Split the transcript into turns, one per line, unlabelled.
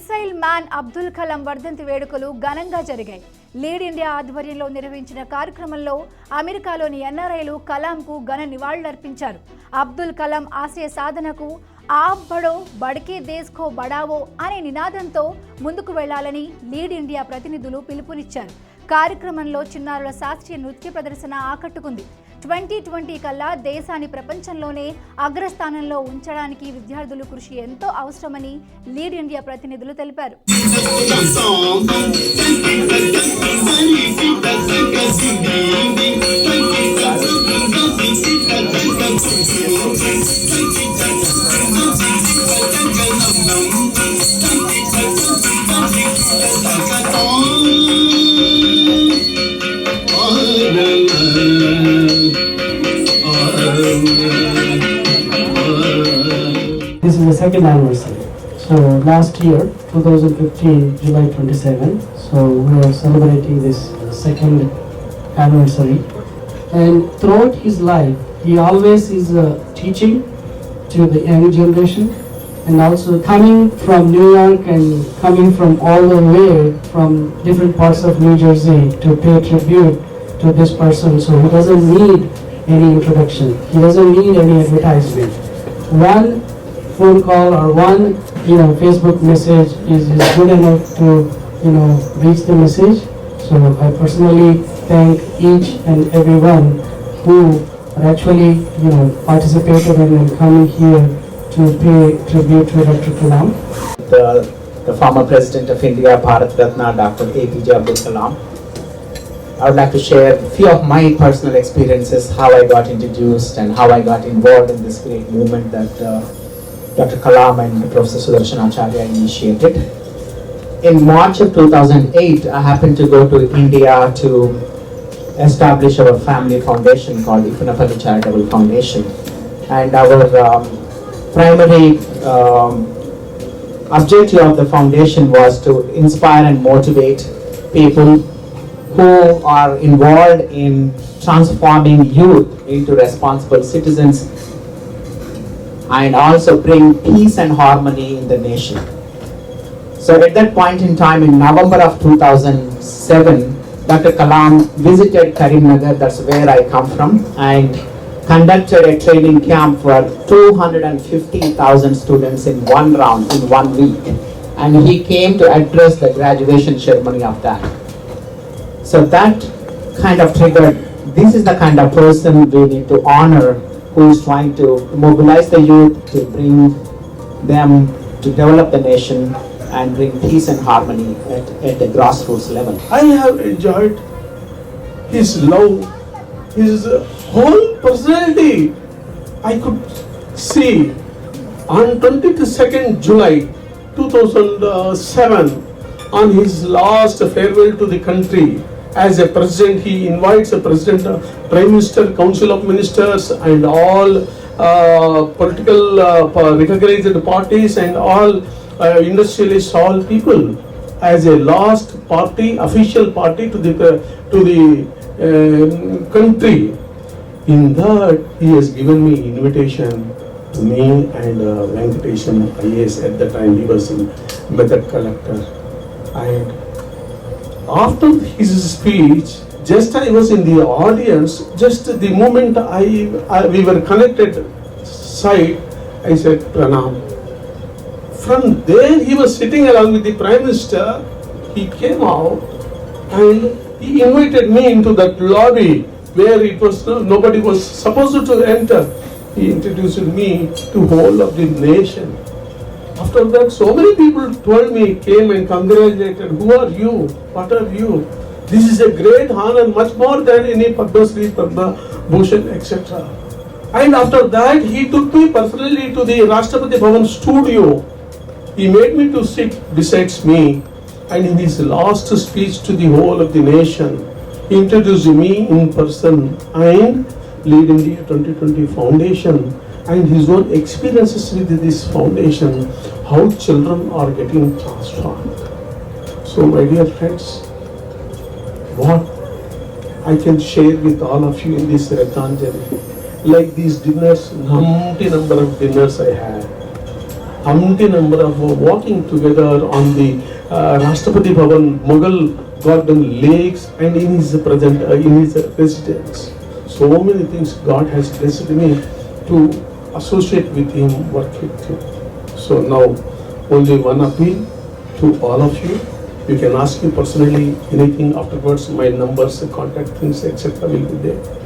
Missile man Abdul Kalam వర్ధంతి వేడుకలు ఘనంగా జరిగాయి. లీడ్ ఇండియా ఆధ్వర్యంలో నిర్వహించిన కార్యక్రమంలో అమెరికాలోని ఎన్ఆర్ఐలు కలాంకు ఘన నివాళులర్పించారు. అబ్దుల్ కలాం ఆశయ సాధనకు ఆప్ బడో బడ్కే దేశ్ కో బడావో అనే నినాదంతో ముందుకు వెళ్లాలని లీడ్ ఇండియా ప్రతినిధులు పిలుపునిచ్చారు. కార్యక్రమంలో చిన్నారుల శాస్త్రీయ నృత్య ప్రదర్శన ఆకట్టుకుంది. 2020 కల్లా దేశాన్ని ప్రపంచంలోనే అగ్రస్థానంలో ఉంచడానికి విద్యార్థుల కృషి ఎంతో అవసరమని లీడ్ ఇండియా ప్రతినిధులు తెలిపారు.
This is the second anniversary. So last year, 2015, July 27, so we are celebrating this second anniversary. And throughout his life, he always is teaching to the young generation, and also coming from New York and coming from all the way from different parts of New Jersey to pay tribute to this person. So he doesn't need any introduction. He doesn't need any advertisement. One phone call or one Facebook message is good enough to reach the message. So I personally thank each and everyone who actually participated in coming here to pay tribute to Dr. Kalam.
The former President of India, Bharat Ratna, Dr. APJ Abdul Kalam. I would like to share a few of my personal experiences, how I got introduced and how I got involved in this great movement that Dr. Kalam and Professor Sudarshan Acharya initiated. In March of 2008, I happened to go to India to establish our family foundation called Ifunapalli Charitable Foundation. And our primary objective of the foundation was to inspire and motivate people who are involved in transforming youth into responsible citizens and also bring peace and harmony in the nation. So at that point in time, in November of 2007, Dr. Kalam visited Karimnagar, that's where I come from, and conducted a training camp for 250,000 students in one round, in 1 week. And he came to address the graduation ceremony of that. So that kind of triggered, this is the kind of person we need to honor, who is trying to mobilize the youth to bring them to develop the nation and bring peace and harmony at the grassroots level.
I have enjoyed his love, his whole personality. I could see on 22nd July 2007, on his last farewell to the country, as a president, he invites a president, prime minister, council of ministers, and all political recognized parties and all industrialists, all people, as a last party, official party to the country. In that, he has given me invitation to me and Venkateshan IAS. At the time, he was in Medak collector, and after his speech, just I was in the audience, just the moment we were connected side, I said Pranam. From there he was sitting along with the Prime Minister. He came out and he invited me into that lobby where it was nobody was supposed to enter. He introduced me to whole of the nation. After that, so many people told me, came and congratulated. Who are you? What are you? This is a great honor, much more than any Padma Shri, Padma Bhushan, etc. And after that, he took me personally to the Rashtrapati Bhavan studio. He made me to sit beside me, and in his last speech to the whole of the nation, he introduced me in person and Lead India 2020 Foundation, and his own experiences with this foundation, how children are getting transformed. So my dear friends, what I can share with all of you in this Ratanjali, like these dinners, number of dinners I had, umpty number of walking together on the Rashtrapati Bhavan, Mughal garden lakes, and in his present in his residence. So many things God has blessed me to associate with him, work with him. So now only one appeal to all of you. You can ask me personally anything afterwards. My numbers, contact things, etc. will be there.